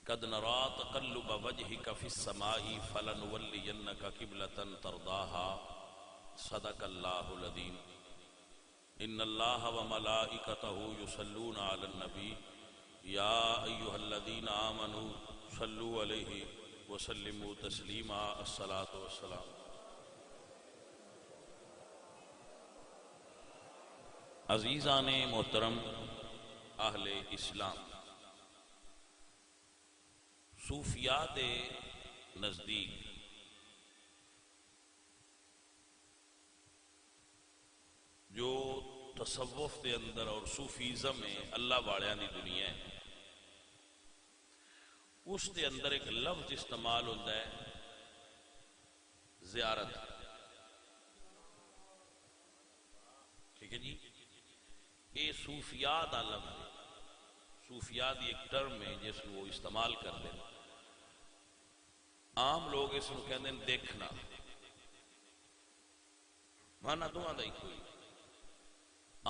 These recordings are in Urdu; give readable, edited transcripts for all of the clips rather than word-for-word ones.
قد نرى تقلب وجهك في السماء فلنولينك قبلة ترضاها صدق الله العظيم ان الله وملائكته يصلون على النبي يا ايها الذين آمنوا صلوا عليه وسلموا تسليما الصلاة والسلام. عزیزان محترم اہل اسلام، صوفیاء دے نزدیک جو تصوف دے اندر اور صوفیزم میں اللہ والیاں دی دنیا ہے، اس دے اندر ایک لفظ استعمال ہوتا ہے زیارت. ٹھیک ہے جی، یہ صوفیاء دا لفظ ہے، صوفیاء دی ایک ٹرم ہے جس کو وہ استعمال کرتے ہیں. عام لوگ اس کو کہتے ہیں دیکھنا، مانا دونوں دا ہی کوئی.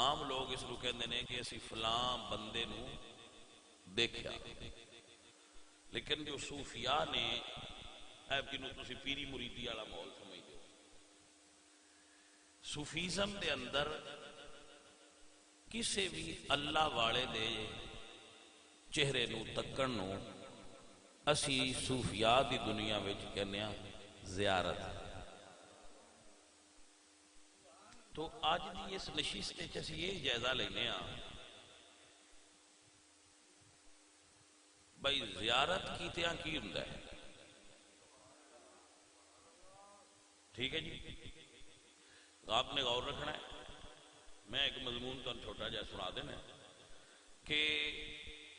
عام لوگ اس کو کہتے ہیں کہ اسی فلاں بندے نو دیکھیا، لیکن جو صوفیاء نے کنوں تسی پیری مریدی والا ماحول سمجھتے ہو. صوفیزم دے اندر کسے بھی اللہ والے دے چہرے نو تکن نو اسی صوفیاء دی دنیا وچ کہنے ہیں زیارت. تو آج دی اس نشست وچ اسی یہ جائزہ لینے ہاں بھائی زیارت کیتیاں کی ہوندا ہے. ٹھیک ہے جی، آپ نے غور رکھنا ہے. میں ایک مضمون تو چھوٹا جا سنا دینا کہ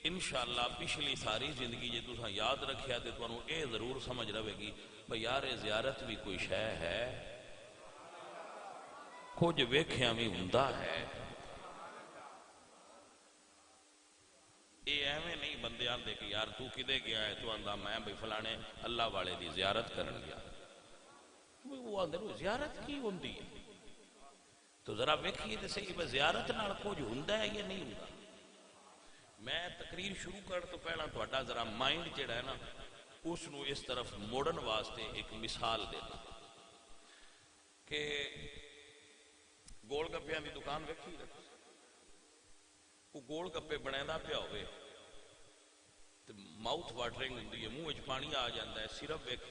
انشاءاللہ پچھلی ساری زندگی جے تساں یاد رکھیا تے تانوں اے ضرور سمجھ رہے گی بھئی یار زیارت بھی کوئی شے ہے، کچھ ویکھیاں بھی ہوندا ہے. یہ ایویں نہیں بندے آندے کہ یار تو کدے گیا ہے، تو آندا میں بھئی فلانے اللہ والے دی زیارت کرن گیا. وہ آندے زیارت کی ہوندی ہے؟ تو ذرا ویکھیے تے صحیح بھئی زیارت نال کچھ ہوندا ہے یا نہیں ہوندا. میں تقریر شروع کرن تو پہلا تہاڈا ذرا مائنڈ جڑا ہے نا اس نو اس طرف موڑن واسطے ایک مثال دینا کہ گول گپیاں دی دکان ویکھی رکھ، وہ گول گپے بنیدا پیا ہوئے تے ماؤتھ واٹرنگ ہوندی ہے، منہ وچ پانی آ جاندا ہے صرف ویکھ.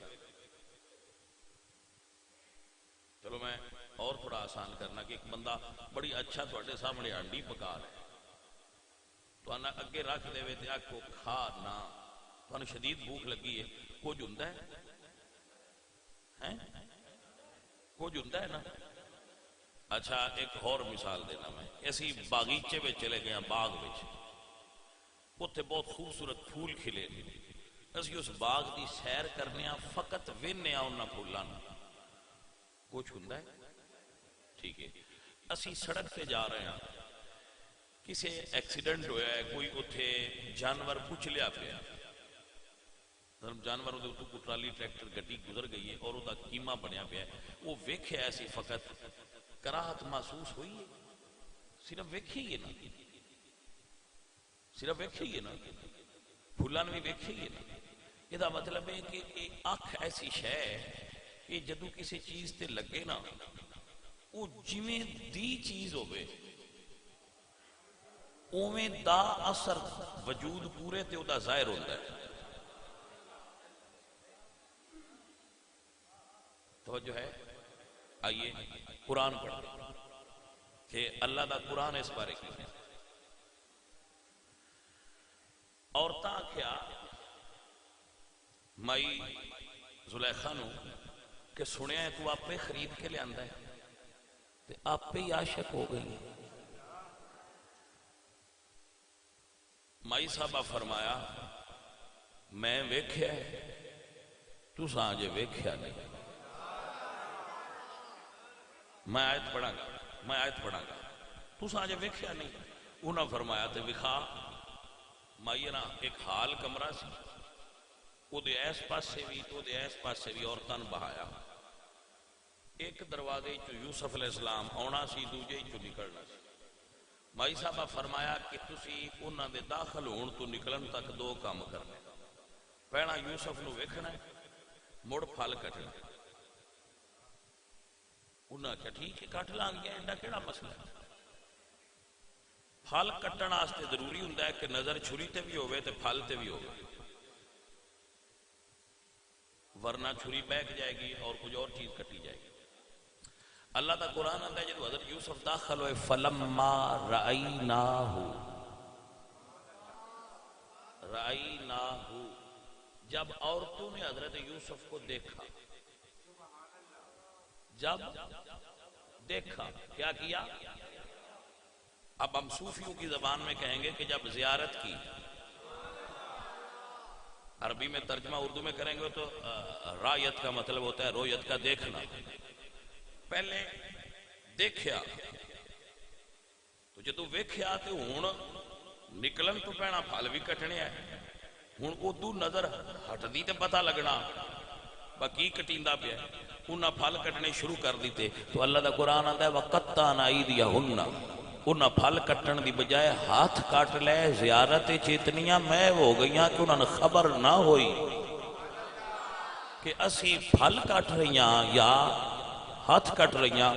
چلو میں اور تھوڑا آسان کرنا کہ ایک بندہ بڑی اچھا تھوڑے سامنے ہانڈی پکا رہا ہے تو آنا اگے رکھ دے تے آکھو کھا نہ، تو شدید بھوک لگی ہے، کچھ ہوندا ہے کچھ ہوندا ہے نا. اچھا ایک اور مثال دینا میں، اسی باغیچے میں چلے گئے باغ وچ، اتنے بہت خوبصورت پھول کھلے، اسی اس باغ دی سیر کرنے فقط وینے انہاں پھولاں نوں، کچھ ہوندا ہے. ٹھیک ہے، اسی سڑک پہ جا رہے ہیں، کسی ایکسیڈنٹ ہویا ہے، کوئی اتھے جانور کچلیا پیا، جانور دے اتوں ٹرالی ٹریکٹر گڈی گزر گئی ہے اور وہ کیما بنیا پیا ہے، وہ ویکھیا ایسی فقط کراہت محسوس ہوئی ہے، صرف ویکھی ہے نا، صرف ویکھی ہے نا، پھولاں بھی ویکھی ہے نا. یہ مطلب ہے کہ اکھ ایسی شے ہے کہ جدو کسی چیز تے لگے نا وہ جویں دی چیز ہوئے اویں دا اثر وجود پورے تے او دا ظاہر ہوتا ہے. توجہ ہے؟ آئیے قرآن پڑھیں کہ اللہ دا قرآن اس بارے کی ہے. عورتاں کیا مائی زلیخا نو کہ سنیا ہے تو آپ پہ خرید کے لے آندا ہے تے آپ پہ ہی عاشق ہو گئی. مائی صاحبہ فرمایا میں ویکھیا ہے تساں جے ویکھیا نہیں. میں آیت پڑھاں گا تساں جے ویکھیا نہیں. انہاں فرمایا تے وکھا. مائی نا ایک حال کمرہ سی، او دے ایس پاسے بھی تو دے ایس پاسے بھی عورتاں بہایا. ایک دروازے چو یوسف علیہ السلام آنا سی، دوجے چو نکلنا سی. مائی صاحبہ فرمایا کہ تسی انہاں دے داخل ہون تو نکلن تک دو کام کرنے. پہنا یوسف نو ویکھنا ہے مڑ پھل کٹنا. انہاں کیا ٹھیک ہے کٹ لان گیا ایڈا کیڑا مسئلہ ہے. پھل کٹن واسطے ضروری ہوندا ہے کہ نظر چھری تے بھی ہوے تے پھل تے بھی ہوے، ورنہ چھری بہک جائے گی اور کچھ اور چیز کٹی جائے گی. اللہ دا قرآن آتا ہے جب حضرت یوسف داخل ہوئے فلما رأیناہ، جب عورتوں نے حضرت یوسف کو دیکھا، جب دیکھا کیا کیا؟ اب ہم صوفیوں کی زبان میں کہیں گے کہ جب زیارت کی. عربی میں ترجمہ اردو میں کریں گے تو رایت کا مطلب ہوتا ہے رویت کا دیکھنا. پہلے دیکھیا تو جدو ویکھیا تو ہون نکلن تو پینا پھل بھی کٹنے ہے. ہون ادو نظر ہٹ دی تے پتہ لگنا باقی کٹیندا پیا. انہاں پھل کٹنے شروع کر دیتے تو اللہ دا قرآن آتا ہے وَقَطَّعْنَ أَيْدِيَهُنَّ، انہاں پھل کٹن دی بجائے ہاتھ کٹ لے. زیارت چیتنیاں میں ہو گئیاں کہ انہاں نے خبر نہ ہوئی کہ اسی پھل کٹ رہیاں یا ہاتھ کٹ رہیاں.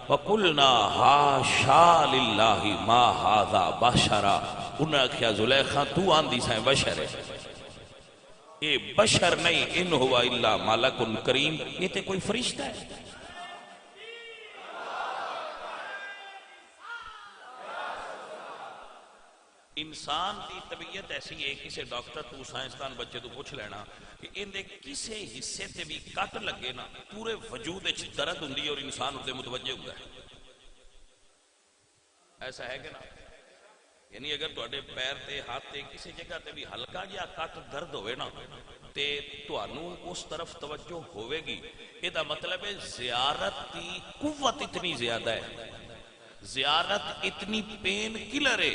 وَقُلْنَا حَاشَا لِلَّهِ مَا هَذَا بَشَرًا، انہاں کیا زلیخا تو آندھی سائیں بشر ہے، یہ بشر نہیں، ان ہوا الا ملک کریم، یہ تے کوئی فرشتہ ہے. انسان دی طبیعت ایسی ہے، کسے ڈاکٹر تو سائنسدان بچے تو پوچھ لینا کہ اندے کسے حصے تے بھی کٹ لگے نا پورے وجود اچھ درد ہوندی اور انسان اندے متوجہ ہوتا ہے. ایسا ہے کہ نا؟ یعنی اگر تواڈے پیر تے ہاتھ تے کسی جگہ تے بھی ہلکا جہا کٹ درد ہوئے نا تے تانوں اس طرف توجہ ہوئے گی. یہ دا مطلب ہے زیارت کی قوت اتنی زیادہ ہے، زیارت اتنی پین کلر ہے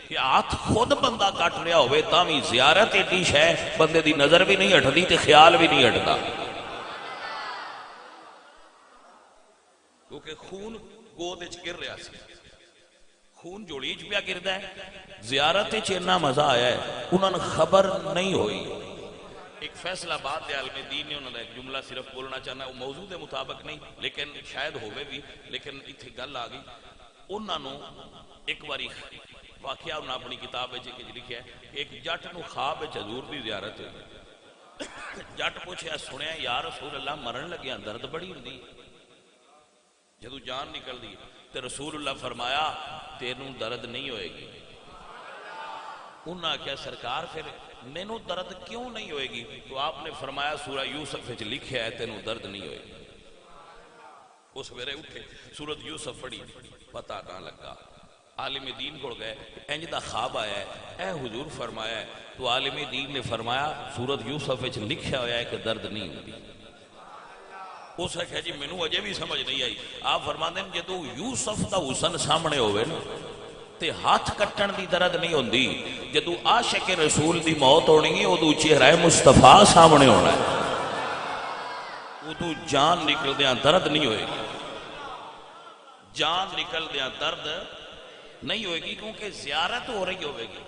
کہ ہاتھ خود بندہ کٹ رہا ہوئے تامی زیارت ایڈی شے بندے دی نظر بھی نہیں ہٹدی تے خیال بھی نہیں ہٹدا، کیونکہ خون گود وچ گر رہا سی، خون جوڑی وچ پیا گردا ہے. زیارت وچ اتنا مزہ آیا ہے انہاں نے خبر نہیں ہوئی. ایک فیصلہ آباد دے عالم دین نے انہوں نے ایک جملہ صرف بولنا چاہنا ہے، وہ موضوع دے مطابق نہیں لیکن شاید ہوئے بھی، لیکن اتھے گل آ گئی. انہوں نے ایک باری واقعہ انہوں نے اپنی کتاب لکھا ہے کہ ایک جٹ نو خواب حضور دی زیارت ہوئی. جٹ پوچھا سنیا یا رسول اللہ مرن لگیا درد بڑی ہوندی، جدو جان نکل دی تو رسول اللہ فرمایا تینوں درد نہیں ہوئے گی. انہاں کیا سرکار پھر مینوں درد کیوں نہیں ہوئے گی؟ تو آپ نے فرمایا سورہ یوسف وچ لکھیا ہے تینوں درد نہیں ہوئے گی. اس ویلے اٹھے سورۃ یوسف پڑھی پتہ نہ لگا. عالم دین کو گئے انج دا خواب آیا ہے، اے حضور فرمایا ہے. تو عالم دین نے فرمایا سورۃ یوسف وچ لکھیا ہوا ہے کہ درد نہیں ہوتی. اس نے کہا جی مینوں اجے بھی سمجھ نہیں آئی. آپ فرماندے ہیں جدوں یوسف دا حسن سامنے ہوئے نا تے ہاتھ کٹن دی درد نہیں ہوندی، جدوں عاشق رسول دی موت ہونی ہے ادو چہرہ مصطفیٰ سامنے ہونا ہے، ادو جان نکل دیاں درد نہیں ہوئے گی، جان نکل دیاں درد نہیں ہوئے گی، کیونکہ زیارت ہو رہی ہوئے گی.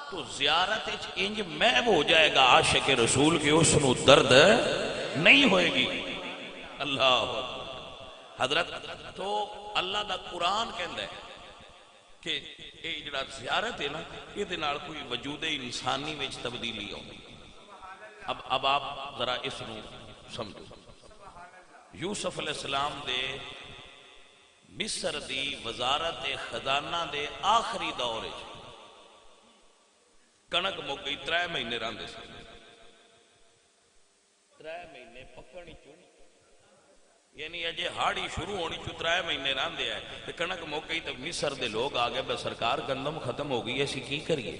تو زیارت انج محب ہو جائے گا عاشق رسول کے اس نو درد نہیں ہوئے گی. اللہ حضرت تو اللہ دا قرآن کہندا ہے کہ یہ جڑا زیارت ہے نا یہ دے نال کوئی وجود انسانی وچ تبدیلی ہوگی. اب آپ ذرا اس نو سمجھو. یوسف علیہ السلام دے مصر دی وزارت خزانہ دے آخری دور کنک مک گئی، 3 مہینے راندے سن، 3 مہینے پکڑی چوں یعنی اجے ہاڑی شروع ہونی چوں 3 مہینے راندے آئے تو کنک مک گئی. تو مصر دے لوگ آگئے بے سرکار گندم ختم ہو گئی ایسی کی کریے؟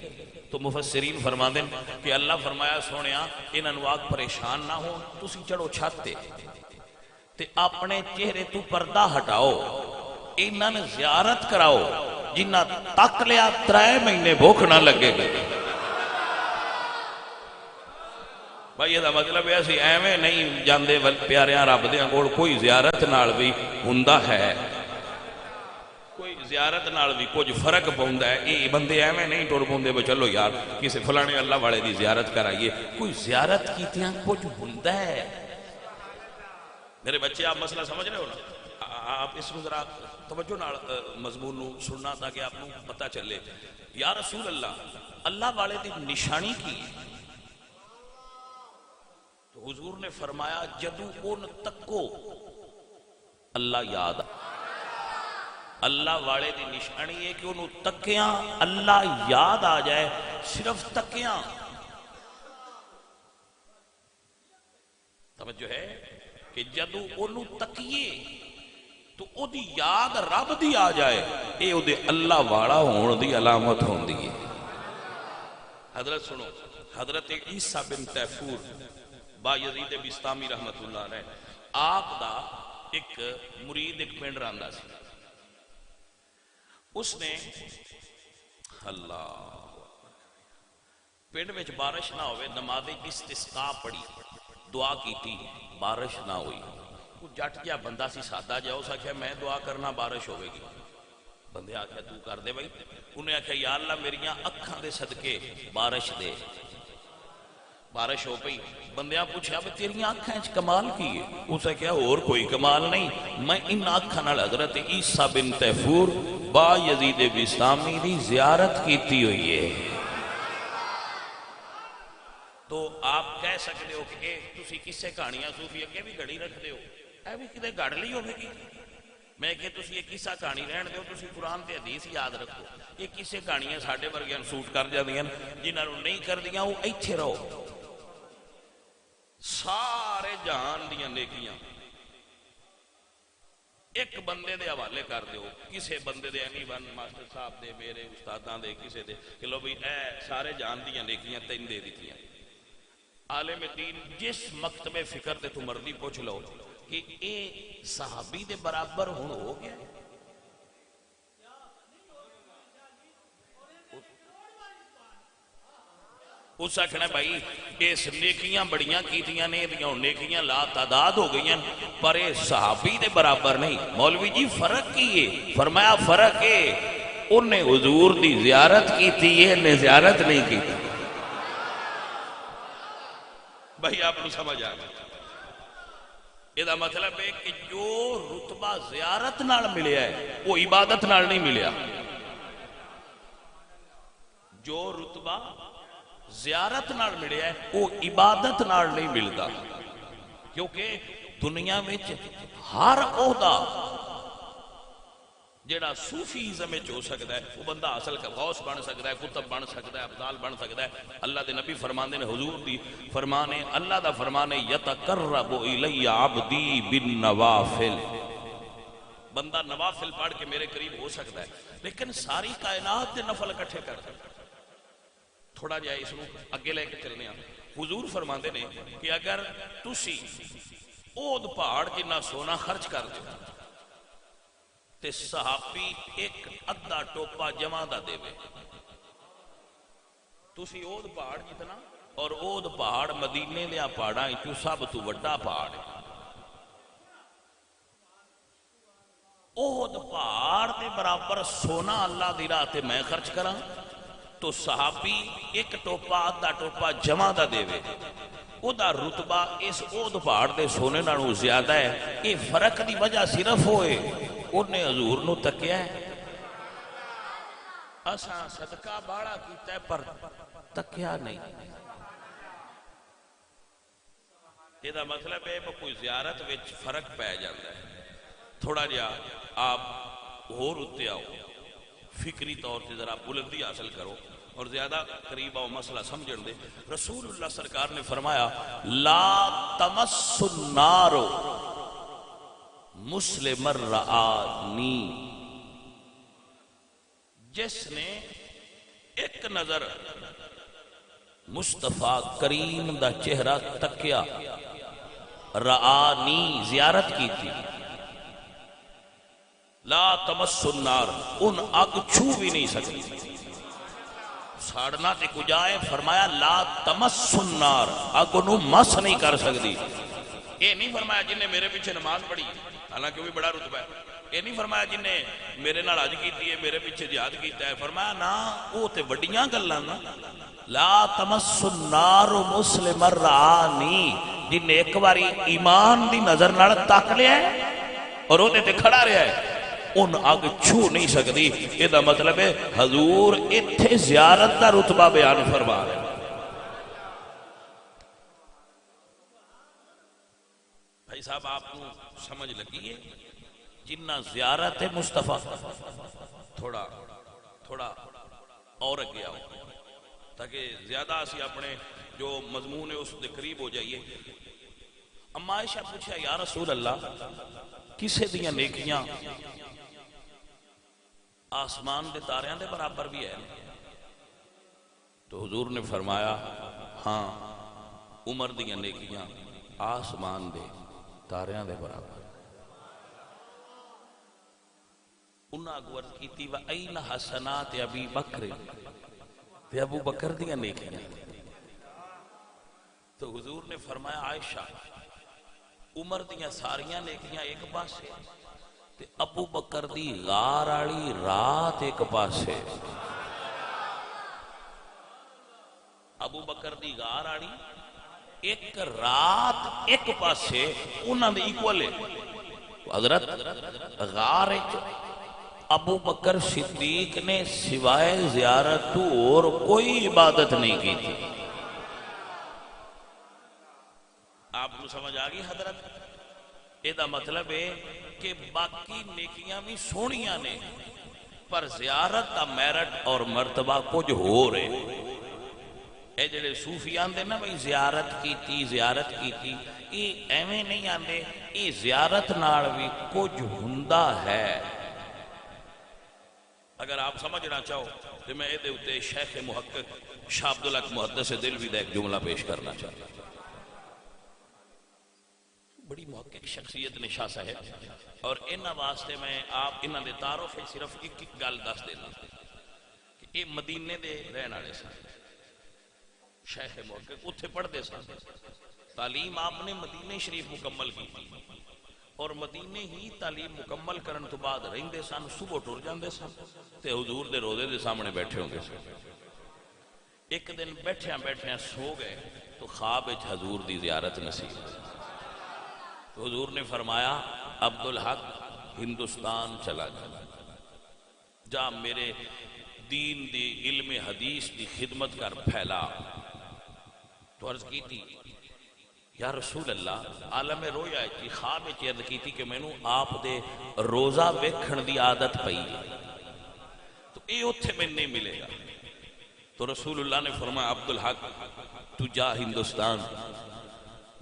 تو مفسرین فرماندے کہ اللہ فرمایا سونیا انہاں نوں آگ پریشان نہ ہو، تسی چڑھو چھت تے اپنے چہرے تو پردہ ہٹاؤ، انہاں نے زیارت کراؤ، جنہ تک لیا 3 مہینے بھوک نہ لگے گا. بھائی یہ مطلب ہے اسی ایویں نہیں جاندے پیاریاں رب دیاں کول، کوئی زیارت نال بھی ہوندا ہے، کوئی زیارت نال بھی کچھ فرق پوندا ہے. یہ بندے ایویں نہیں ٹر پوندے بے چلو یار کسی فلانے اللہ والے دی زیارت کرائیے. کوئی زیارت کیتیاں کچھ ہوندا ہے. میرے بچے آپ مسئلہ سمجھ رہے ہو نا؟ آپ اس میں ذرا توجہ نال مضمون نو سننا تاکہ آپ کو پتہ چلے. یا رسول اللہ والے دی نشانی کی ہے؟ تو حضور نے فرمایا جدو ان تکو اللہ یاد. اللہ والے دی نشانی ہے کہ انہوں تکیاں اللہ یاد آ جائے. صرف تکیاں. توجہ ہے کہ جدو انہوں تکیے تو او دی یاد رب دی آ جائے. اے او دے اللہ والا ہون دی علامت ہون دی ہے. حضرت سنو، حضرت عیسیٰ بن تیفور با یزید بستامی رحمت اللہ علیہ آپ دا ایک مرید ایک پنڈ راندا سی. اس نے اللہ پنڈ میں بارش نہ ہوئے نماز استسقاء پڑھی دعا کی تھی بارش نہ ہوئی. وہ جٹ جا بندہ سی سادہ جا اس آخیا میں دعا کرنا بارش ہوئے گی. بندے آخیا تو کر دے بھائی. انہیں آخیا یا اللہ میریاں اکھاں دے صدقے بارش دے. بارش ہو پئی. بندیاں پوچھا بھی تیریاں اکھاں وچ کمال کی ہے؟ اسے کہا اور کوئی کمال نہیں، میں ان اکھاں نال حضرت عیسیٰ بن تیفور با یزید بستامی دی زیارت کیتی ہوئی ہے. تو آپ کہہ سکتے ہو کہ تسی کسے کہانیاں صوفی اگے بھی گھڑی رکھ دے ہو، اے بھی کدے گھڑ لی ہوگی کی. میں کہ تسی یہ کسا کہانی رہن دے ہو، تسی قرآن تے حدیث یاد رکھو. یہ کسے کہانیاں ساڈے ورگیاں سوٹ کر جاندیاں، جنہاں نوں نہیں کر دیاں وہ ایتھے رہو. سارے جہان دیاں نیکیاں ایک بندے دے حوالے کر دیو. کسے بندے دے ایمی ون ماسٹر صاحب دے میرے استاداں دے کسے دے کہ لو بھی اے سارے جہان دیاں نیکیاں تین دے دیتیاں. عالم دین جس مکتب فکر دے تو مردی پوچھ لو کہ اے صحابی دے برابر ہون ہو گیا. اس آکھنا بھائی اس نیکیاں بڑیاں کیتیاں نے دیاں نیکیاں لا تعداد ہو گئیاں پر اے صحابی دے برابر نہیں. مولوی جی فرق کی ہے؟ فرمایا فرق ہے انہیں حضور دی زیارت کیتی ہے انہیں زیارت نہیں کیتی. بھائی آپ کو سمجھ آ گیا. یہ دا مطلب ہے کہ جو رتبہ زیارت نال ملیا ہے وہ عبادت نال نہیں ملیا. جو رتبہ زیارت نال ملیا ہے وہ عبادت نال نہیں ملتا. کیونکہ دنیا میں ہر عہدہ جیڑا صوفیزم میں ہو سکتا ہے وہ بندہ اصل کا غوث بن سکتا ہے، کتب بن سکتا ہے، افضال بن سکتا ہے. اللہ دے نبی فرماندے نے، حضور دی فرمانے، اللہ دا فرمانے یتقرب الی عبدی بالنوافل. بندہ نوافل پڑھ کے میرے قریب ہو سکتا ہے لیکن ساری کائنات دے نفل اکٹھے کر سکتا. تھوڑا جہا اس کو اگے لے کے چلنے ہیں. حضور فرماندے نے کہ اگر تسی اود پہاڑ جنہ سونا خرچ کر دو تے صحابی ایک ادھا ٹوپا جمع دا دے وے. تسی اود پہاڑ جتنا اور اود پہاڑ مدینے دیا پہاڑاں چوں سب تو وڈا پہاڑ ہے. اود پہاڑ دے برابر سونا اللہ دی راہ تے میں خرچ کراں تو صحابی ایک ٹوپا ادھا ٹوپا جمع دا دے وے. او دا رتبہ اس اود پہاڑ دے سونے نالوں زیادہ ہے. یہ فرق دی وجہ صرف ہوئے انہیں حضور نو تکیا ہے. اساں صدقہ باڑا کیتا ہے پر تکیا نہیں. یہ دا مطلب ہے کہ کوئی زیارت وچ فرق پہ جاتا ہے. تھوڑا جا آپ اور اتے آؤ، فکری طور سے ذرا بلندی حاصل کرو اور زیادہ قریب آؤ، مسئلہ سمجھن دے. رسول اللہ سرکار نے فرمایا لا تمس النار مسلم الرآنی. جس نے ایک نظر مصطفیٰ کریم دا چہرہ تکیا، رآنی زیارت کی تھی، لا تمس النار ان اگ چھو بھی نہیں سکتی. ساڑنا تے کجائے فرمایا لا تمس النار اگ انہوں مس نہیں کر سکتی. یہ نہیں فرمایا جن نے میرے پیچھے نماز پڑھی، حالانکہ وہ بھی بڑا رتبہ ہے. یہ نہیں فرمایا جن نے میرے نال حج کیتی ہے میرے پیچھے جہاد کیتا ہے، فرمایا نا وہ تے وڈیاں گلاں نا، لا تمس النار مسلم الرعانی، جن نے ایک باری ایمان دی نظر نال تک لیا ہے اور وہ تے کھڑا رہا ہے ان اگ چھو نہیں سکتی۔ یہ دا مطلب ہے حضور اتھے زیارت دا رتبہ بیان فرما رہے ہیں۔ بھائی صاحب آپ کو سمجھ لگی ہے جنہ زیارت مصطفیٰ تھوڑا اور اگے آؤ تاکہ زیادہ اسی اپنے جو مضمون ہے اس دے قریب ہو جائیے۔ اما عائشہ پوچھا یا رسول اللہ کسے دیاں نیکیاں آسمان دے تاریاں دے برابر بھی ہے؟ تو حضور نے فرمایا ہاں عمر دیاں نیکیاں آسمان دے تاریاں دے برابر۔ انہاں اگور کیتی و این حسنات ابی بکر، تے ابو بکر دیاں نیکیاں۔ تو حضور نے فرمایا عائشہ عمر دیاں ساریاں نیکیاں ایک پاسے تے ابو بکر دی غار والی رات ایک پاسے۔ ابو بکر دی غار والی ایک رات ایک پاسے انہاں دے ایکول ہے۔ حضرت غار ابو بکر صدیق نے سوائے زیارت اور کوئی عبادت نہیں کی تھی۔ آپ کو سمجھ آگئی حضرت؟ یہ دا مطلب ہے کہ باقی نیکیاں بھی سونیاں نے پر زیارت دا میرٹ اور مرتبہ کچھ ہو رہے۔ اے جڑے صوفیان دے نا بھئی زیارت کیتی یہ ایویں نہیں آندے، یہ زیارت نال بھی کچھ ہوندا ہے۔ اگر آپ سمجھنا چاہو تو میں اے دے شیخ محقق شاہ عبدالحق محدث دلوی دا ایک جملہ پیش کرنا چاہتا ہوں۔ بڑی محقق شخصیت نے شاہ صاحب، اور انہاں واسطے میں آپ انہاں دے تعارف ہے صرف ایک گل دس دینا کہ یہ مدینے دے رہن والے سن، شیخ محقق اتھے پڑھتے سن، تعلیم آپ نے مدینے شریف مکمل کی اور مدینے ہی تعلیم مکمل کرن تو بعد رہندے سن، صبح ٹر جاندے سن تے حضور دے روضے دے سامنے بیٹھے ہوں گے سن۔ ایک دن بیٹھیاں سو گئے تو خواب وچ حضور دی زیارت نصیب، تو حضور نے فرمایا عبدالحق ہندوستان چلا جا میرے دین دی علم حدیث دی خدمت کر پھیلا۔ تو عرض کی تھی یا رسول اللہ عالم رویا ہے کہ خواب عرض کی تھی کہ میں نو آپ دے روزہ ویکھن دی عادت پئی ہے تو اے اتھے میں نہیں ملے گا۔ تو رسول اللہ نے فرمایا عبدالحق تو جا ہندوستان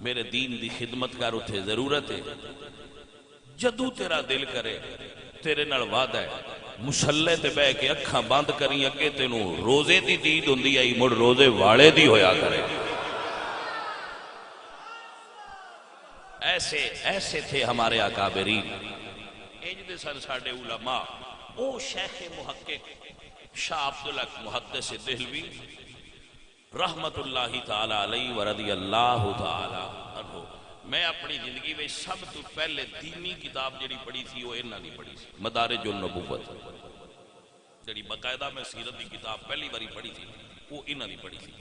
میرے دین دی خدمت کر، اتھے ضرورت ہے، جدو تیرا دل کرے تیرے نال وعدہ ہے مصلے تے بہ کے اکھاں بند کریں اگے تینوں روزے دی دید ہوندی آئی مڑ روزے والے دی ہویا کرے۔ ایسے تھے ہمارے اکابرین، اجدے سن ساڑھے علماء۔ او شیخ محقق شاہ عبدالحق محدث دہلوی رحمت اللہ تعالی علیہ ورضی اللہ تعالی عنہ، میں اپنی زندگی میں سب تو پہلے دینی کتاب جڑی پڑھی تھی وہ انہاں نہیں پڑھی تھی، مدارج النبوت جڑی باقاعدہ میں سیرت کی کتاب پہلی باری پڑھی تھی وہ انہاں نہیں پڑھی تھی،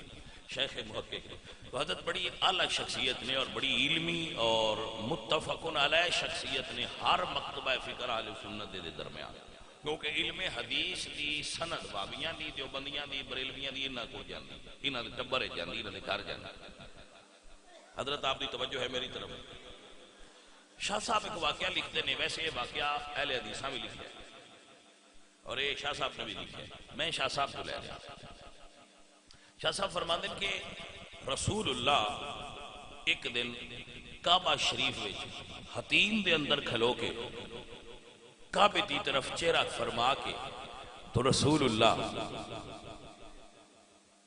شیخ محقق نے۔ تو حضرت بڑی اعلیٰ شخصیت نے اور بڑی علمی اور متفقن علیہ شخصیت نے ہر مکتبہ فکر اہل سنت دے درمیان، کیونکہ علم حدیث دی سند بابیاں دی دیوبندیاں دی بریلویاں دی انہاں کو جاندی، انہاں دے ٹبر جاندی، انہاں دے گھر جاندی۔ حضرت آپ دی توجہ ہے میری طرف۔ شاہ صاحب ایک واقعہ لکھتے ہیں، ویسے یہ واقعہ اہل حدیثاں بھی لکھتے ہیں اور یہ شاہ صاحب نے بھی لکھا ہے، میں شاہ صاحب کو لے رہا ہوں۔ شاہ صاحب فرماتے ہیں کہ رسول اللہ ایک دن کعبہ شریف وچ حتیم دے اندر کھلو کے کعبے دی طرف چہرہ فرما کے تو رسول اللہ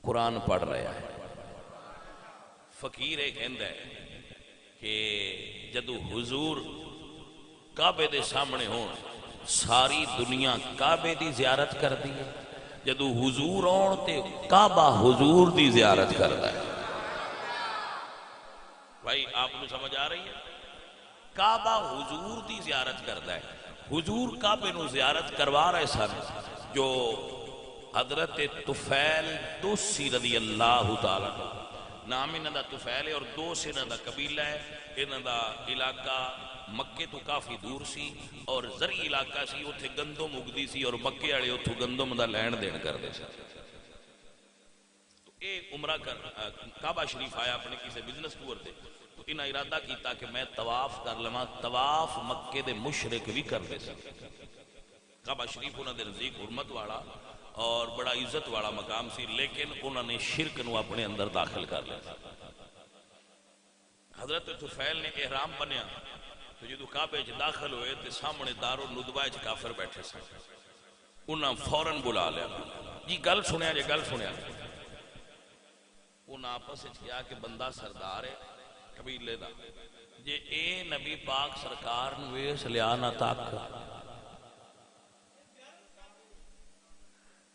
قرآن پڑھ رہا ہے۔ فقیر ایک کہندا ہے کہ جدو حضور کعبے دے سامنے ہون ساری دنیا کعبے دی زیارت کر دی ہے، جدو حضور آن تے کعبہ حضور دی زیارت کرتا ہے۔ بھائی آپ کو سمجھ آ رہی ہے؟ کعبہ حضور دی زیارت کرتا ہے حضور کعبے نو زیارت کروا رہے سن جو حضرت طفیل دوسی رضی اللہ تعالیٰ نام انہاں دا طفیل ہے اور دوس انہاں دا قبیلہ ہے. انہاں دا علاقہ مکے تو کافی دور سی اور زرعی علاقہ سی, اتھے گندم اگدی سی اور مکے والے اتھوں گندم دا لین دین کردے سن. تو اے عمرہ کر کعبہ شریف آیا اپنے کسی بزنس ٹور تے, تو انہاں ارادہ کیتا کہ میں طواف کر لواں. طواف مکے دے مشرک بھی کردے سن. کعبہ شریف انہاں دے نزدیک حرمت والا اور بڑا عزت والا مقام سی, لیکن انہوں نے شرک نو اپنے اندر داخل کر لیا. حضرت طفیل نے احرام بنیا تو جدو کعبے چ داخل ہوئے تو سامنے دار الندوہ چ کافر بیٹھے سن. انہاں فوراً بلا لیا, جی گل سنیا جی گل سنیا. انہاں آپس کیا کہ بندہ سردار ہے قبیلے دا, جے اے نبی پاک سرکار نو ویس لیا نہ تک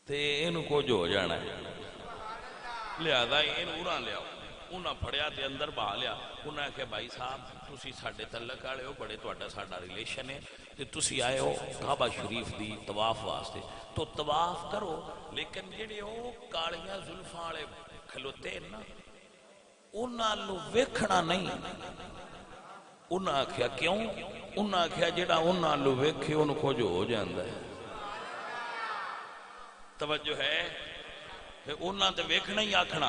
تے اینو کچھ ہو جانا ہے, لہذا اینو اُراں لیا. انہاں پھڑیا تے اندر بہا لیا. انہاں کہ بھائی صاحب تسی ساڈے تعلق والے ہو, بڑے تہاڈا ساڈا ریلیشن ہے تے تسی آئے ہو کعبہ شریف دی طواف واسطے, تو طواف کرو, لیکن جڑے او کالیاں زلفاں والے کھلوتے نا انہاں نو ویکھنا نہیں. انہاں آکھیا کیوں؟ انہاں آکھیا جڑا انہاں نو ویکھے اونوں کچھ ہو جاندا ہے. توجہ ہے, انہاں تے ویکھنا ہی آکھنا,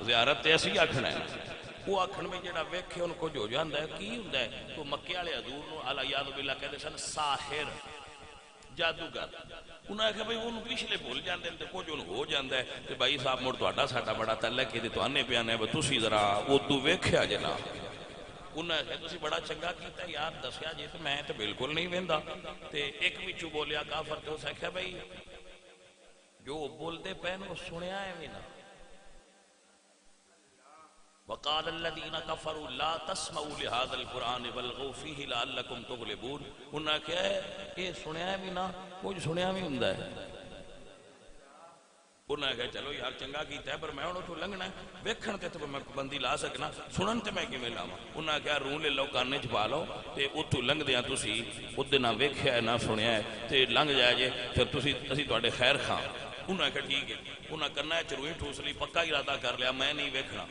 زیارت تے اسی آکھنا ہے. وہ آکھن میں جڑا ویکھے ان کو جو جاندا ہے کی ہوندا ہے. تو مکے والے حضور نو الیاذ باللہ کہندے سن ساحر, جادوگر. انہاں کہ بھئی اونوں پچھلے بھول جاندے تے کچھ اون ہو جاندا ہے. تے بھائی صاحب مڑ تہاڈا ساڈا بڑا تعلق ہے تے توانے پیانے ہے تسی ذرا اردو ویکھیا جناب. انہاں کہ تسی بڑا چنگا کیتا یار دسیا جی, تے میں تے بالکل نہیں ویندا. تے ایک وچوں بولیا کافر, تے اس آکھیا بھئی جو بولتے پہن وہ سنیا ہے بھی نہ. وقال الذين كفروا لا تسمعوا لهذا القرآن والغوا فيه لعلكم تغلبون. انہاں کہا ہے یہ سنیا ہے بھی نہ, کچھ سنیا بھی ہوندا ہے. انہاں کہا چلو یار چنگا کیتا ہے, پر میں ہن اتھوں لنگنا ہے, ویکھن تے میں پابندی لا سکنا, سنن تے میں کیویں لاواں. انہاں کہا روح لے لو کانے چ پا لو تے اتھوں لنگدیاں تسی اودے نہ ویکھیا ہے نہ سنیا ہے تے لنگ جائے جے, پھر تسی اسی تواڈے خیر خواہ. انہاں کہا ٹھیک ہے. انہاں کرنا ہے چروئی ٹھوس لی, پکا ارادہ کر لیا میں نہیں ویکھنا.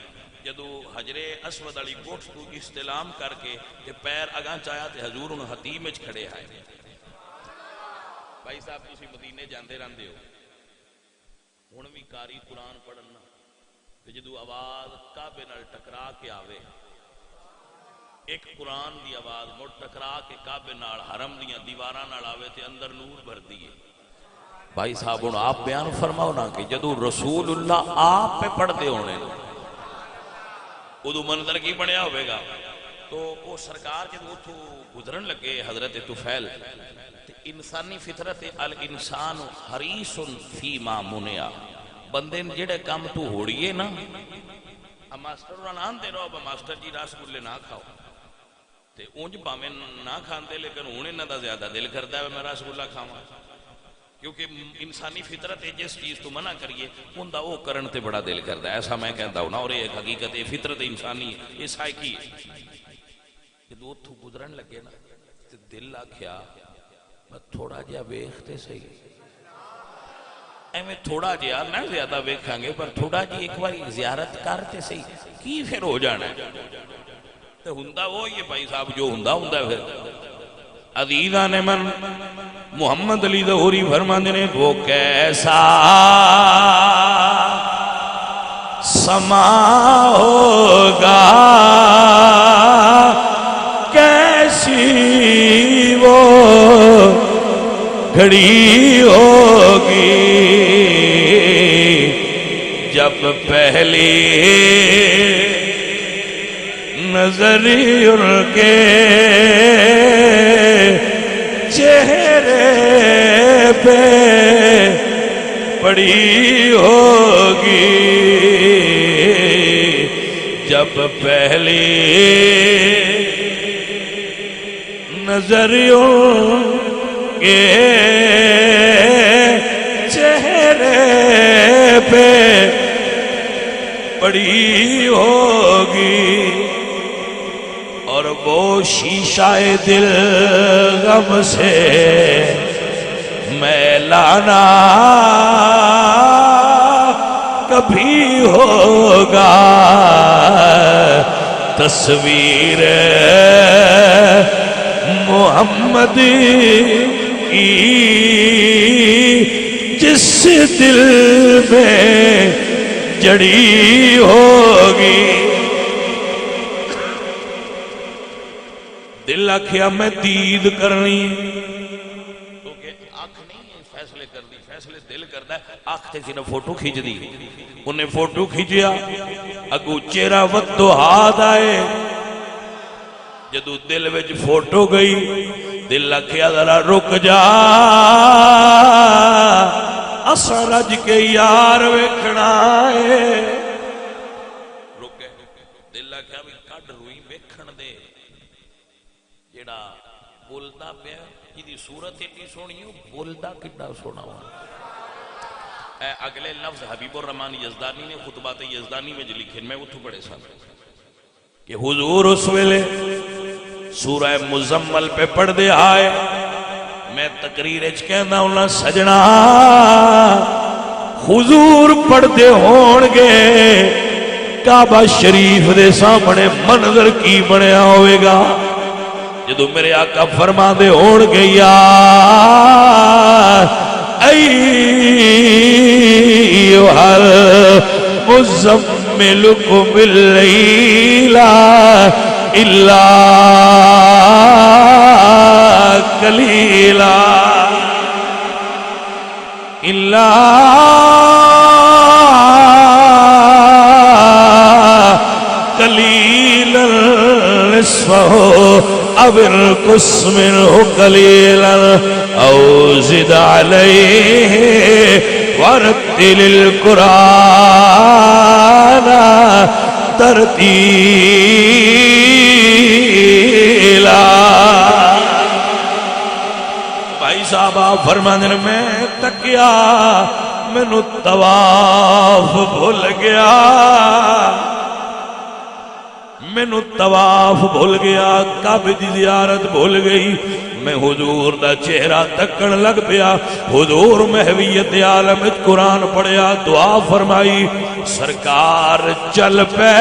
جدو حجر اسود علی کوٹھ کو استلام کر کے کہ پیر اگاں چایا تے حضور انہوں حتیم اچ کھڑے آئے. بھائی صاحب تسی مدینے جاندے رہندے ہو, ہن بھی قاری قرآن پڑھنا تے جدو آواز کعبے نال ٹکرا کے آوے, ایک قرآن دی آواز مڑ ٹکرا کے کعبے نال حرم دیاں دیواراں نال آوے تے اندر نور بھر دیے. بھائی صاحب ہن آپ بیان فرماؤ نا کہ جدو رسول اللہ آپ پہ پڑھ دے ہونے ادو منظر کی بنیا ہوئے گا. تو وہ سرکار جدو اتھو گزرن لگے حضرت طفیل, انسانی فطرت الانسان حریص فیما منع. بندے جڑے کام تو ہوڑیے نا, ماسٹر نام دے رہو ماسٹر جی رس گلے نہ کھاؤ, تے اونج پاویں نہ کھاندے لیکن ہن انہاں دا زیادہ دل کردا ہے میں رس گلا کھاواں. کیونکہ انسانی فطرت ہے جس چیز تو منع کریے ان دا وہ کرن تے بڑا دل کردا ہے. ایسا میں کہندا ہوں نا, اور ایک حقیقت ہے فطرت انسانی یہ سائیکی ہے. جدو اتھوں گزرن لگے نا تے دل آکھیا میں تھوڑا جہا ویکھتے صحیح, ایویں تھوڑا جہا نہ زیادہ ویکھاں گے پر تھوڑا جی ایک بار زیارت کرتے صحیح, کی پھر ہو جانا ہے. تے ہوندا وہی ہے بھائی صاحب جو ہوندا ہوندا پھر. عزیزان من محمد علی ظہوری فرماندے نے وہ کیسا سما ہوگا, کیسی وہ گھڑی ہوگی, جب پہلی نظر ان کے چہرے پہ پڑی ہوگی, جب پہلی نظر ان کے چہرے پہ پڑی ہوگی, اور وہ شیشہ دل غم سے میلانا کبھی ہوگا تصویر محمد کی جس دل میں جڑی ہوگی. دل آکھیا میں دید کرنی کیونکہ آنکھ نہیں فیصلے کر دی، فیصلے دل کرتا ہے. آنکھ تے سی نے فوٹو کھینچ دی، انہیں فوٹو کھینچیا اگو چہرہ وقت ہاتھ آئے جدو دل وچ فوٹو گئی دل آکھیا ذرا رک جا اساں رج کے یار ویکھنا ہے. رکے دل آکھیا بھی کڈ روئی ویکھن دے جیڑا بولدا پیا جدی صورت ایڈی سونی ہو بولدا کڈا سونا ہوا. اے اگلے لفظ حبیب الرحمن یزدانی نے خطبات یزدانی میں لکھے، میں اتھو پڑھے سن کہ حضور اس ویلے سورہ مزمل پہ پڑھ دے آئے. میں تقریر اچ کہنا ہونا سجنا حضور پڑھ دے ہون گے کعبہ شریف دے سامنے منظر کی بنیا ہوئے گا جدو میرے آقا فرما دے ہون گے یا ایوہ المزمل قم اللیل الا قلیلا الا قلیلا نصفہ او انقص منہ قلیلا او زد علیہ ورتل القرآن ترتیلا. بھائی صاحب آپ فرمانے میں تکیا مینوں طواف بھول گیا، مینوں طواف بھول گیا، کعبے دی زیارت بھول گئی. میں حضور دا چہرہ تکن لگ پیا. حضور محویت عالم قرآن پڑھیا، دعا فرمائی، سرکار چل پے.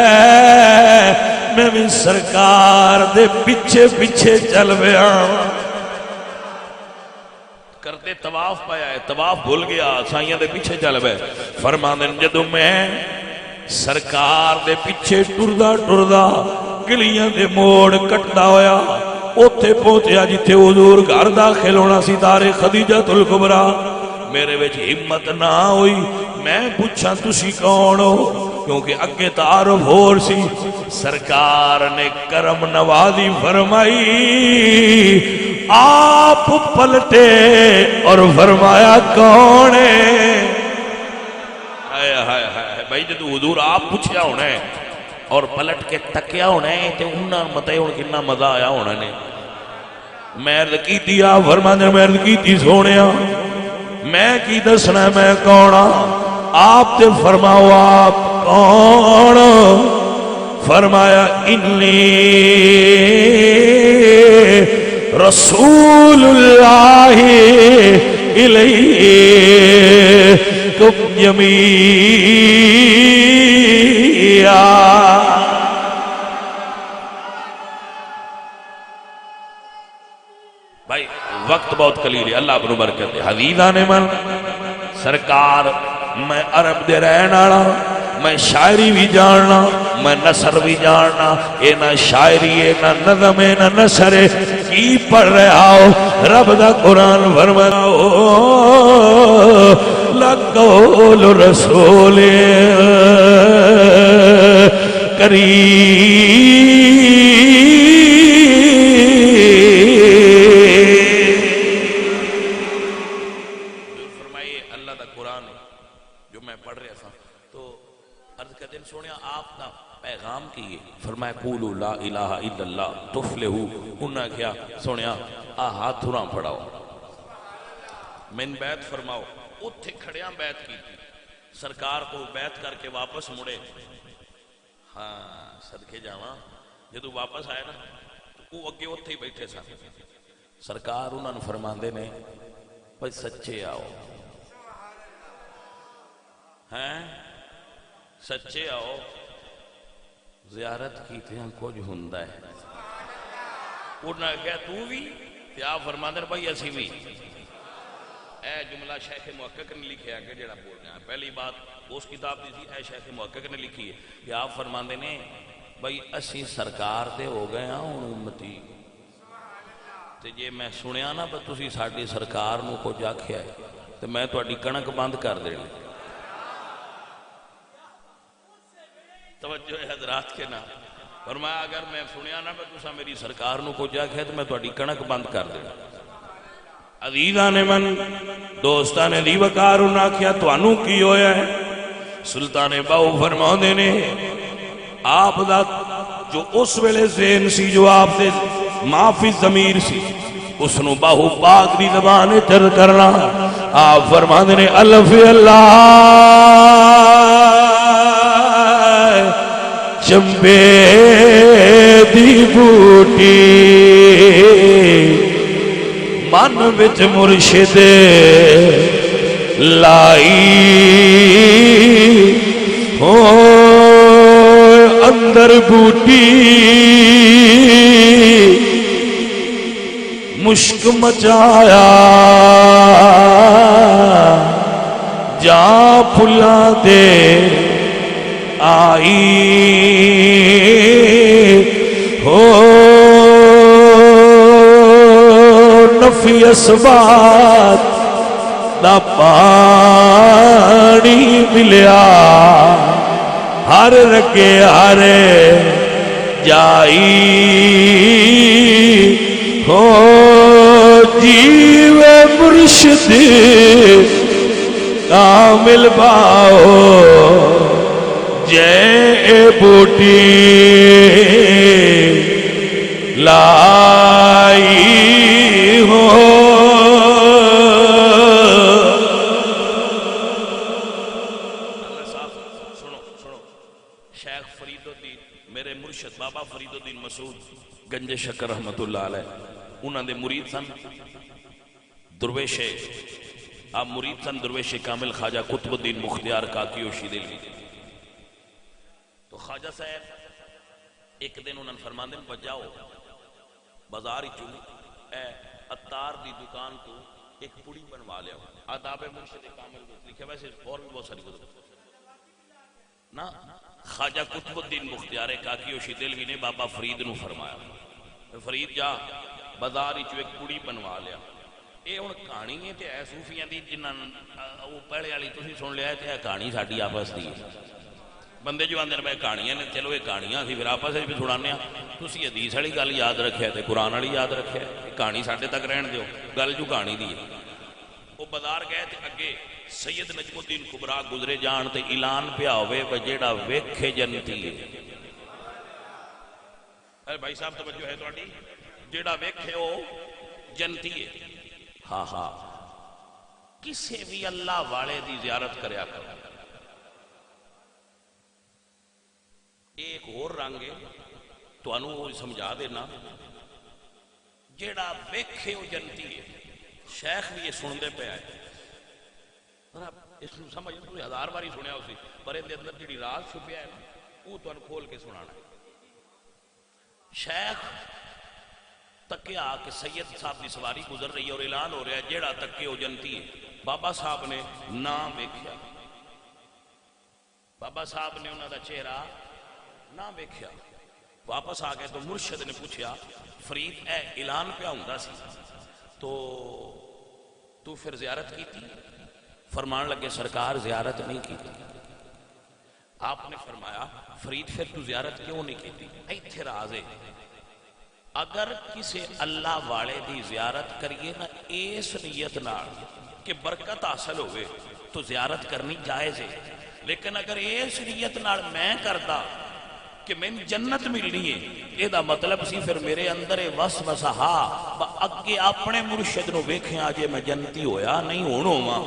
میں بھی سرکار دے پیچھے پیچھے چل پیا. کرتے طواف پایا ہے، طواف بھول گیا، سائیاں دے پیچھے چل پے. فرماندے جدوں میں سرکار دے پیچھے ٹردا ٹردا گلیاں دے موڑ کٹدا ہویا اوتھے پہنچیا جتھے حضور گھر داخل ہونا سی دار خدیجہ الکبریٰ. میرے وچ ہمت نہ ہوئی میں پوچھاں تسی کون ہو کیونکہ اگے تعارف ہور سی. سرکار نے کرم نوازی فرمائی، آپ پلٹے اور فرمایا کون ہے. بھائی جدو حضور آپ پوچھیا ہونا ہے اور پلٹ کے تکیا ہونا ہے تے انہاں متے ہون کتنا مزہ آیا ہونا نے. میں عرض کیتی آپ فرمانے میں عرض کیتی سونیا میں کی دسنا میں کون آپ تے فرماؤ آپ کون. فرمایا انی رسول اللہ الیکم جمیعا. بھائی وقت بہت قلیل ہے، اللہ اپنو برکت ہے. حدیثہ نے من سرکار میں عرب دے رہن والا، میں شاعری بھی جاننا، میں نثر بھی جاننا. اے نہ شاعری ہے نہ نظم ہے نہ نثر ہے، کی پڑھ رہا ہو رب دا قرآن فرمایا لقول رسول فرمایا قولوا لا الہ الا اللہ تفلحوا. انہاں کیا سنیا آ ہاتھ تھوڑا پھڑاؤ من بیعت فرماؤ. اتھے کھڑیاں بیعت کی سرکار کو بیعت کر کے واپس مڑے. ہاں صدقے جاواں جدو واپس آئے نا وہ اگے اتنے ہی بیٹھے سن سرکار انہوں نے فرماندے نے بھائی سچے آؤ ہیں سچے آؤ زیارت کیتیاں کچھ ہوندا ہے انہوں نے کہا تو بھی تے آپ فرماندے بھائی اسی بھی اے جملہ شیخ محقق نے لکھیا کہ جڑا بول رہا ہے پہلی بات اس کتاب دی تھی اے شیخ محقق نے لکھی ہے کہ آپ فرماندے نے بھائی اسی سرکار دے ہو گئے ہاں ہن امتی تے جے میں سنیا نا بس تسی ساڈی سرکار نو کچھ آکھیا ہے تے میں تہاڈی کنک بند کر دینی توجہ ہے حضرات کے نا فرمایا اگر میں سنیا نا بس تسا میری سرکار نو کچھ آکھیا تے میں تہاڈی کنک بند کر دینی عزیزان من دوستان دی وقار انہاں کیا توانوں کی ہویا ہے سلطان باؤ فرماؤندے نے آپ دا جو اس ویلے ذہن سی جو آپ دے معافی ضمیر سی اس نو باہو پاک دی زبان چر کرنا آپ فرماندے نے الف اللہ چمبے دی بوٹی من وچ مرشد لائی ہو اندر بوٹی مشک مچایا جا پھلا دے آئی ہو نفی اسبات دا پانی ملیا ہر رگے ہر جائی ہو جیو مرشد کامل باؤ جے بوٹی لائی ہو شیخ فرید الدین میرے مرشد بابا فرید الدین مسعود گنج شکر رحمت اللہ علیہ انہوں نے مرید سن درویش آپ مرید سن درویش کامل خواجہ قطب الدین مختیار کاکیوشی دلوی تو خواجہ صاحب ایک دن انہوں نے فرمان دن بجاؤ بازار ہی چلی اے اتار دی دکان کو ایک پوڑی بنوا لیا آداب مرشد کامل لکھے ویسے اور بھی بہت ساری گزر نا خواجہ قطب الدین مختیار کاکیوشی دلوی نے بابا فرید نو فرمایا فرید جا بازار ہی ایک پوڑی بنوا لیا اے ہن کہانی ہے تے اے صوفیاں دی جنہاں وہ پہلے والی تسی سن لیا تے اے کہانی ساڈی آپس دی بندے جو آندے نے کہانیاں نے چلو یہ کہانیاں سی پھر آپس بھی سنانے تسی حدیث والی گل یاد رکھیا تے قرآن والی یاد رکھیا کہانی ساڈے تک رہن دیو گل جو کہانی دی ہے وہ بازار گئے تے اگے سید نجم الدین کبرا گزرے جان تے اعلان پیا ہوئے جیڑا ویکھے جنتی ہے بھائی صاحب توجہ ہے تہاڈی جیڑا ویکھے او جنتی ہے ہاں ہاں کسے بھی اللہ والے دی زیارت کریا کرو ایک اور رنگ ہے تو انہوں سمجھا دینا جیڑا ویکھے او جنتی ہے شیخ بھی یہ سن دے پہ آئے اس کو سمجھ تو ہزار باری سنیا اسی پر اندر اندر جیڑی راز چھپیا ہے وہ تو ان کھول کے سنانا ہے شیخ تکیا کہ سید صاحب کی سواری گزر رہی ہے اور اعلان ہو رہا ہے جیڑا تکے ہو جنتی ہے بابا صاحب نے نام ویکھیا بابا صاحب نے انہوں دا چہرہ نہ ویکھیا واپس آ گئے تو مرشد نے پوچھا فرید اے اعلان پہ ہوندا سی تو پھر زیارت کی تھی فرمان لگے سرکار زیارت نہیں کی تھی آپ نے فرمایا فرید پھر تو زیارت کیوں نہیں کی تھی ایتھے راز ہے اگر کسی اللہ والے دی زیارت کریے نا اس نیت نال کہ برکت حاصل ہوئے تو زیارت کرنی جائز ہے لیکن اگر اس نیت نال میں کردا کہ میں جنت ملنی ہے یہ دا مطلب سی پھر میرے اندر وسوسہ اگے اپنے مرشد نو ویکھیں آجے میں جنتی ہویا نہیں ہون ہوا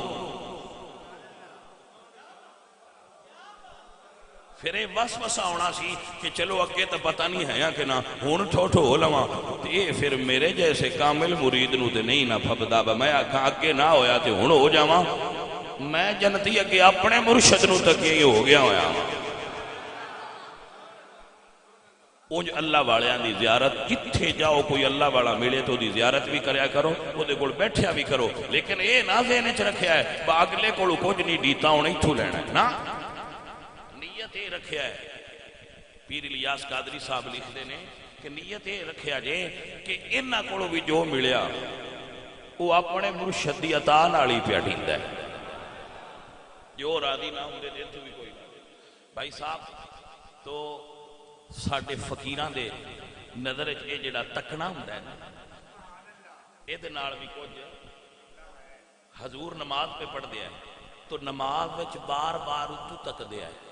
پھر یہ وسوسہ آنا سی کہ چلو اگے تو پتہ نہیں ہے کہ نہ ہن ٹھوٹھ ہو لواں تے یہ پھر میرے جیسے کامل مرید نو تے نہیں نہ پھبدا با میں آکھاں اگے نہ ہویا تے ہن ہو جاواں میں جنتی اگے اپنے مرشد نو تک ہی ہو گیا ہویا اونج اللہ والیاں دی زیارت جتھے جاؤ کوئی اللہ والا ملے تو دی زیارت بھی کریا کرو او دے کول بیٹھیا بھی کرو لیکن اے نہ ذہن وچ رکھیا ہے با اگلے کول کچھ نہیں دیتا ہن ایتھوں لینا ہے نا نیت یہ رکھیا ہے پیر الیاس قادری صاحب لکھتے ہیں کہ نیت یہ رکھیا جے کہ انہاں کولوں بھی جو ملیا وہ اپنے مرشد دی عطا نال ہی پیا ڈیندا ہے جو راضی نہ ہوندے دل تو بھی کوئی بھائی صاحب تو ساڈے فقیراں دے نظر وچ اے جڑا تکنا ہوندا ہے نا اے دے نال بھی کچھ حضور نماز پہ پڑھ دیا ہے تو نماز وچ بار بار اتو تک دیا ہے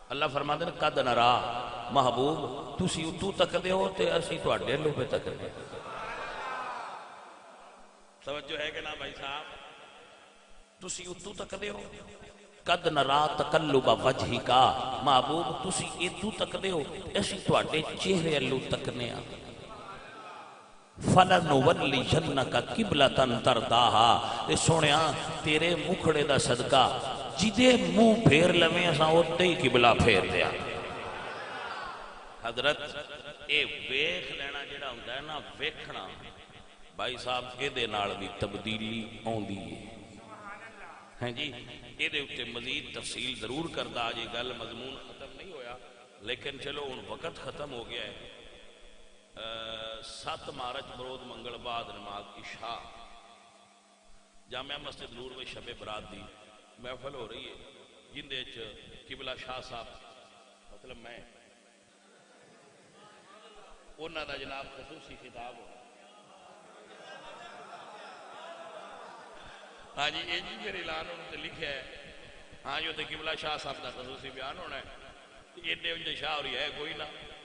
اللہ فرماتے ہیں قد نرا محبوب تسی اتو تک دے ہو تے اسی تواڈے لو پہ تک دے توجہ ہے کہ نا بھائی صاحب تسی اتو تک دے ہو قد نرا تقلب وجہک محبوب تسی اتو تک دے ہو اسی تواڈے چہرے لو تکنے آ فَلَنُوَلِّيَنَّكَ قِبْلَةً تَرْضَاهَا اے سونیا تیرے مکھڑے دا صدقہ جدے منہ پھیر لویں اساں اوتے ہی قبلہ پھیر دیا حضرت اے ویکھ لینا جڑا ہوندا ہے نا ویکھنا بھائی صاحب اے دے نال بھی تبدیلی آوندی ہے جی اے دے اوتے مزید تفصیل ضرور کردا آج یہ گل مضمون ختم نہیں ہویا لیکن چلو ہن وقت ختم ہو گیا ہے 7 مارچ برود منگل بعد نماز عشاء جامعہ مسجد نور میں شب برات دی محفل ہو رہی ہے جن دے قبلہ شاہ صاحب مطلب میں انہاں دا جناب خصوصی خطاب ہو ہاں جی یہ جی میرے اعلان انہوں نے لکھا ہے ہاں جو تے قبلہ شاہ صاحب دا خصوصی بیان ہونا ہے ایڈے انجے شاہ ہو رہی ہے کوئی نہ